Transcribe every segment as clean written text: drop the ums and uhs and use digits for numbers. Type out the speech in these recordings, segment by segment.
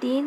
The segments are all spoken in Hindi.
3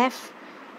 F،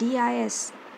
DIS،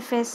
FS،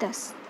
10،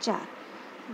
4،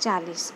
40،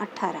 18۔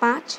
5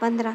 15،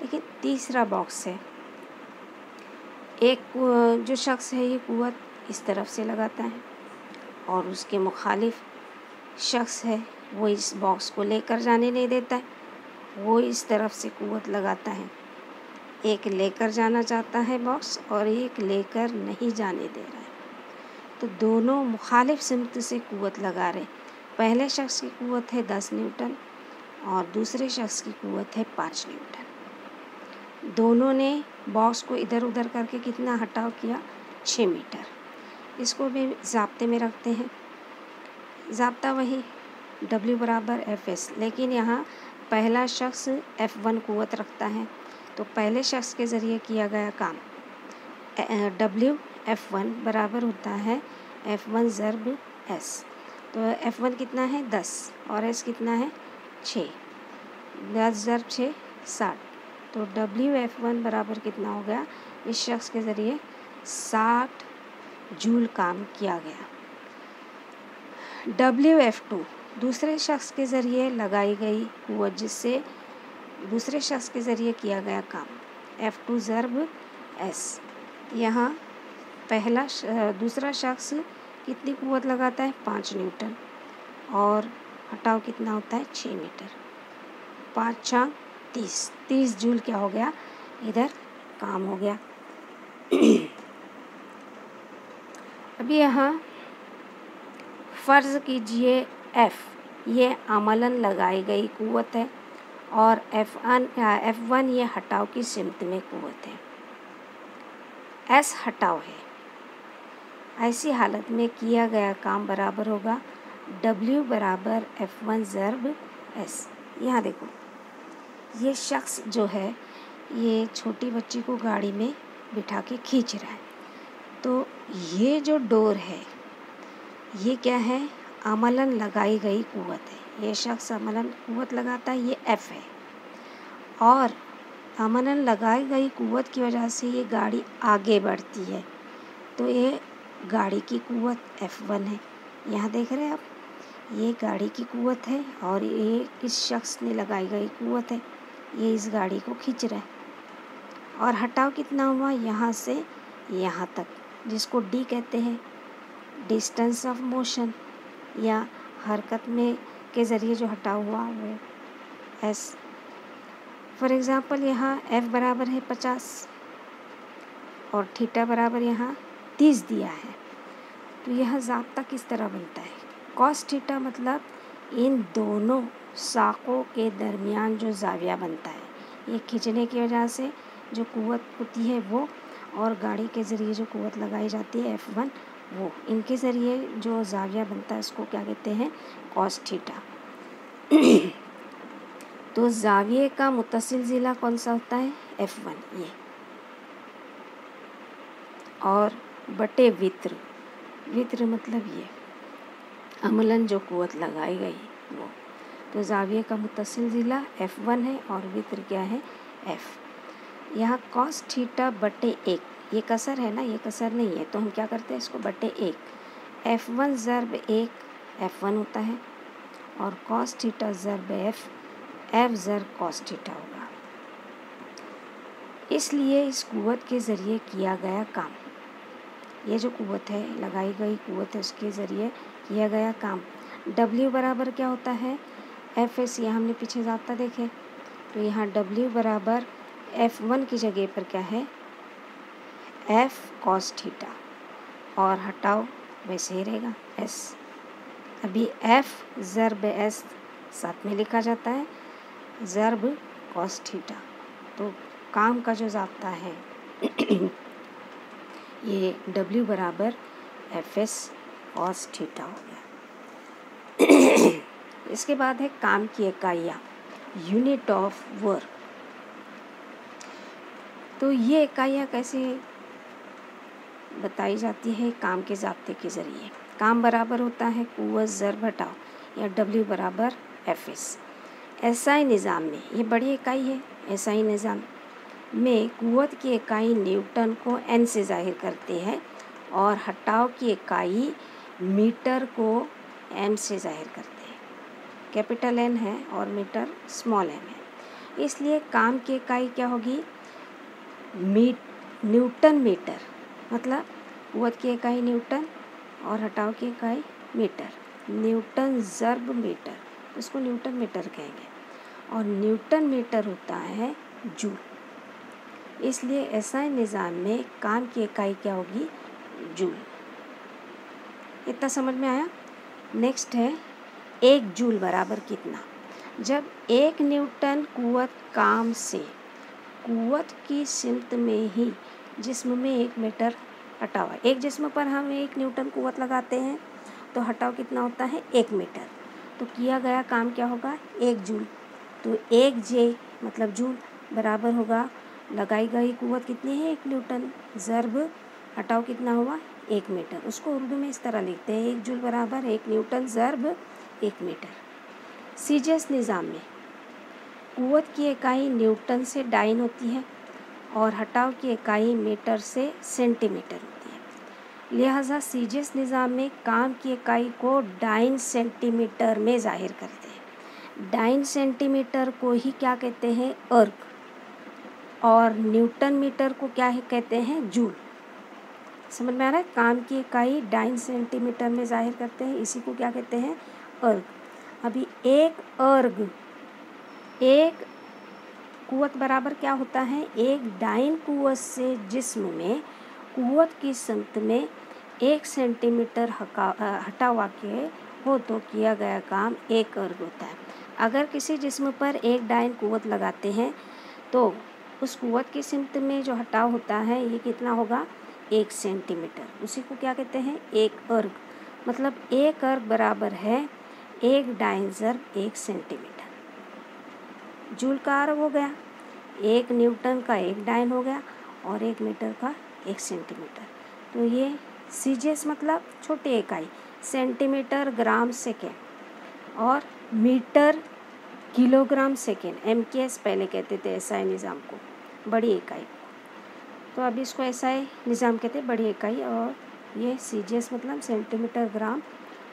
लेकिन तीसरा बॉक्स है, एक जो शख्स है ये कुव्वत इस तरफ से लगाता है और उसके मुखालिफ शख्स है वो इस बॉक्स को लेकर जाने नहीं देता है, वो इस तरफ से कुव्वत लगाता है। एक लेकर जाना चाहता है बॉक्स और एक लेकर नहीं जाने दे रहा है, तो दोनों मुखालिफ सिमत से कुव्वत लगा रहे। पहले शख्स की कुव्वत है 10 न्यूटन और दूसरे शख्स की कुव्वत है 5 न्यूटन। दोनों ने बॉक्स को इधर उधर करके कितना हटाव किया, 6 मीटर। इसको भी ज़ाब्ते में रखते हैं, ज़ाब्ता वही W बराबर Fs, लेकिन यहाँ पहला शख्स F1 कुव्वत रखता है, तो पहले शख्स के ज़रिए किया गया काम W F1 बराबर होता है F1 ज़र्ब S। तो F1 कितना है 10 और S कितना है 6, 10 ज़र्ब 6 60, तो W F1 बराबर कितना हो गया, इस शख्स के ज़रिए 60 जूल काम किया गया। W F2 दूसरे शख्स के ज़रिए लगाई गई कुव्वत जिससे दूसरे शख्स के ज़रिए किया गया काम F2 ज़र्ब S। यहाँ दूसरा शख्स कितनी कुव्वत लगाता है, 5 न्यूटन और हटाव कितना होता है 6 मीटर। 5 6 30 जूल क्या हो गया, इधर काम हो गया। अभी यहाँ फ़र्ज़ कीजिए F ये अमलन लगाई गई कुव्वत है और F1 ये हटाव की सिमत में कुव्वत है, S हटाव है। ऐसी हालत में किया गया काम बराबर होगा W बराबर F1 ज़र्ब S। यहाँ देखो ये शख्स जो है ये छोटी बच्ची को गाड़ी में बिठा के खींच रहा है, तो ये जो डोर है ये क्या है, अमलन लगाई गई कुव्वत है। ये शख्स अमलन कुव्वत लगाता है, ये F है और अमलन लगाई गई कुव्वत की वजह से ये गाड़ी आगे बढ़ती है, तो ये गाड़ी की कुव्वत F1 है। यहाँ देख रहे हैं आप, ये गाड़ी की कुव्वत है और ये इस शख्स ने लगाई गई कुव्वत है, ये इस गाड़ी को खींच रहा है। और हटाव कितना हुआ, यहाँ से यहाँ तक, जिसको D कहते हैं, डिस्टेंस ऑफ मोशन या हरकत में के ज़रिए जो हटाव हुआ वो S। फॉर एग्ज़ाम्पल यहाँ F बराबर है 50 और थीटा बराबर यहाँ 30 दिया है, तो यह ज़ाब्ता किस तरह बनता है, कॉस थीटा मतलब इन दोनों साकों के दरमियान जो ज़ाविया बनता है, ये खींचने की वजह से जो कुव्वत होती है वो, और गाड़ी के ज़रिए जो कुव्वत लगाई जाती है F1 वो, इनके ज़रिए जो ज़ाविया बनता है उसको क्या कहते हैं, कॉस थीटा। तो ज़ाविये का मुत्तसिल ज़िला कौन सा होता है, F1 ये, और बटे वित्र मतलब ये अमलन जो कुव्वत लगाई गई वो, तो ज़ाविये का मुत्तसिल ज़िला F1 है और वित्र क्या है, F। यहाँ कॉस थीटा बटे 1, ये कसर है ना, ये कसर नहीं है, तो हम क्या करते हैं इसको बटे 1, F1 ज़र्ब 1 F1 होता है और कॉस थीटा ज़र्ब F ज़र्ब कॉस थीटा होगा। इसलिए इस कुव्वत के ज़रिए किया गया काम, ये जो कुव्वत है लगाई गई कुव्वत है उसके ज़रिए किया गया काम W बराबर क्या होता है, Fs। ये हमने पीछे ज़ाब्ता देखे, तो यहाँ W बराबर F1 की जगह पर क्या है, F कॉस थीटा, और हटाओ वैसे ही रहेगा S। अभी F ज़र्ब S साथ में लिखा जाता है, ज़र्ब कॉस थीटा, तो काम का जो ज़ाब्ता है ये W बराबर Fs कॉस थीटा हो गया। इसके बाद है काम की इकाइयाँ, यूनिट ऑफ वर्क। तो ये इकाइयाँ कैसे बताई जाती है, काम के ज़ाब्ते के ज़रिए। काम बराबर होता है कुव्वत ज़र्ब हटाओ या W बराबर Fs। SI निज़ाम में, ये बड़ी इकाई है, SI निज़ाम में कुव्वत की इकाई न्यूटन को N से ज़ाहिर करते हैं और हटाव की इकाई मीटर को M से ज़ाहिर करते हैं। कैपिटल N है और मीटर स्मॉल m है। इसलिए काम की इकाई क्या होगी, न्यूटन मीटर, मतलब कुव्वत की इकाई न्यूटन और हटाव की इकाई मीटर, न्यूटन ज़र्ब मीटर, इसको न्यूटन मीटर कहेंगे। और न्यूटन मीटर होता है जूल। इसलिए एसआई निज़ाम में काम की इकाई क्या होगी, जूल। इतना समझ में आया। नेक्स्ट है 1 जूल बराबर कितना। जब 1 न्यूटन कुव्वत काम से कुव्वत की सिमत में ही जिस्म में 1 मीटर हटाव है। एक जिस्म पर हम 1 न्यूटन कुव्वत लगाते हैं तो हटाव कितना होता है, 1 मीटर। तो किया गया काम क्या होगा, 1 जूल। तो 1 जे मतलब जूल बराबर होगा लगाई गई कुव्वत कितनी है, 1 न्यूटन, ज़र्ब हटाव कितना हुआ, 1 मीटर। उसको उर्दू में इस तरह लिखते हैं, 1 जूल बराबर 1 न्यूटन ज़र्ब 1 मीटर। सीजीएस निज़ाम में कुव्वत की इकाई न्यूटन से डाइन होती है और हटाव की इकाई मीटर से सेंटीमीटर होती है। लिहाजा सीजीएस निज़ाम में काम की इकाई को डाइन सेंटीमीटर में जाहिर करते हैं। डाइन सेंटीमीटर को ही क्या कहते हैं, अर्ग, और न्यूटन मीटर को क्या है कहते हैं, जूल। समझ में आ रहा है। काम की इकाई डाइन सेंटीमीटर में जाहिर करते हैं, इसी को क्या कहते हैं, अर्ग। अभी 1 अर्ग, 1 कुव्वत बराबर क्या होता है, 1 डाइन कुव्वत से जिस्म में कुव्वत की सिमत में 1 सेंटीमीटर हटाव के हो तो किया गया काम 1 अर्ग होता है। अगर किसी जिस्म पर 1 डाइन कुव्वत लगाते हैं तो उस कुव्वत की सिमत में जो हटाव होता है ये कितना होगा, 1 सेंटीमीटर। उसी को क्या कहते हैं, 1 अर्ग। मतलब 1 अर्ग बराबर है 1 डाइन ज़र्ब 1 सेंटीमीटर। जूल का अर्ग हो गया, 1 न्यूटन का 1 डाइन हो गया और 1 मीटर का 1 सेंटीमीटर। तो ये सीजीएस मतलब छोटी इकाई, सेंटीमीटर ग्राम सेकेंड और मीटर किलोग्राम सेकेंड, एमकेएस पहले कहते थे एसआई निज़ाम को, बड़ी इकाई। तो अभी इसको एसआई निज़ाम कहते हैं, बड़ी इकाई, और ये सीजीएस मतलब सेंटीमीटर ग्राम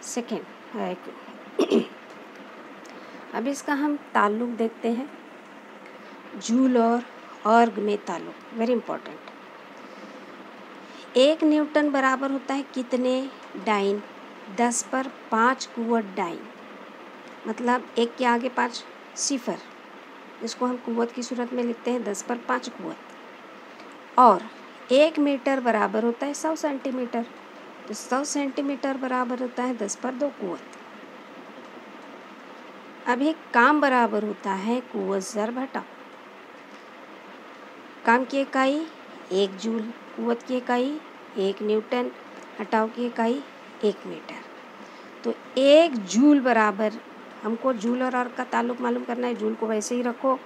सेकेंड है। अब इसका हम ताल्लुक देखते हैं, जूल और अर्ग में ताल्लुक, वेरी इम्पोर्टेंट। 1 न्यूटन बराबर होता है कितने डाइन, 10 पर 5 कुव्वत डाइन, मतलब 1 के आगे 5 सिफर, इसको हम कुव्वत की सूरत में लिखते हैं 10 पर 5 कुव्वत। और 1 मीटर बराबर होता है 100 सेंटीमीटर, तो 100 सेंटीमीटर बराबर होता है 10 पर 2 कुव्वत। अभी काम बराबर होता है कुव्वत ज़र्ब हटाव। काम की इकाई 1 जूल, कुव्वत की इकाई 1 न्यूटन, हटाव की इकाई 1 मीटर। तो 1 जूल बराबर, हमको जूल और अर्ग का ताल्लुक मालूम करना है, जूल को वैसे ही रखो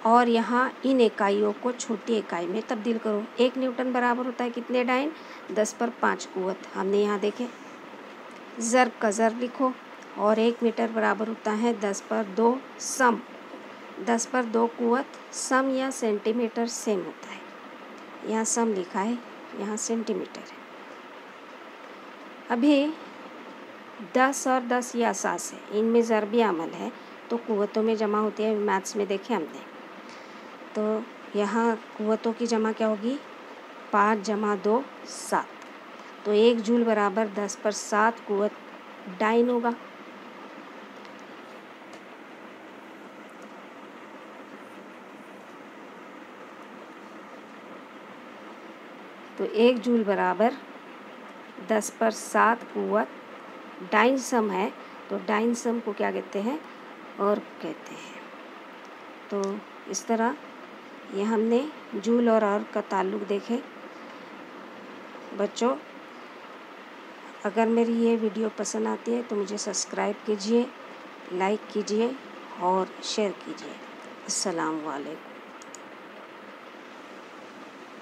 और यहाँ इन इकाइयों को छोटी इकाई में तब्दील करो। 1 न्यूटन बराबर होता है कितने डाइन, 10 पर 5 कुव्वत, हमने यहाँ देखे। ज़र्ब का ज़र्ब लिखो, और 1 मीटर बराबर होता है 10 पर 2 सम, 10 पर 2 कुव्वत। सम या सेंटीमीटर सेम होता है, यहाँ सम लिखा है, यहाँ सेंटीमीटर है। अभी 10 और 10 ये असास है, इनमें ज़र्बी अमल है तो कुव्वतों में जमा होती है, मैथ्स में देखे हमने। तो यहाँ कुव्वतों की जमा क्या होगी, 5 जमा 2 7। तो 1 जूल बराबर 10 पर 7 कुव्वत डाइन होगा। तो 1 जूल बराबर 10 पर 7 कुव्वत डाइन सम है, तो डाइन सम को क्या कहते हैं, और कहते हैं। तो इस तरह ये हमने जूल और अर्ग का ताल्लुक देखे। बच्चों, अगर मेरी ये वीडियो पसंद आती है तो मुझे सब्सक्राइब कीजिए, लाइक कीजिए और शेयर कीजिए। अस्सलाम वालेकुम।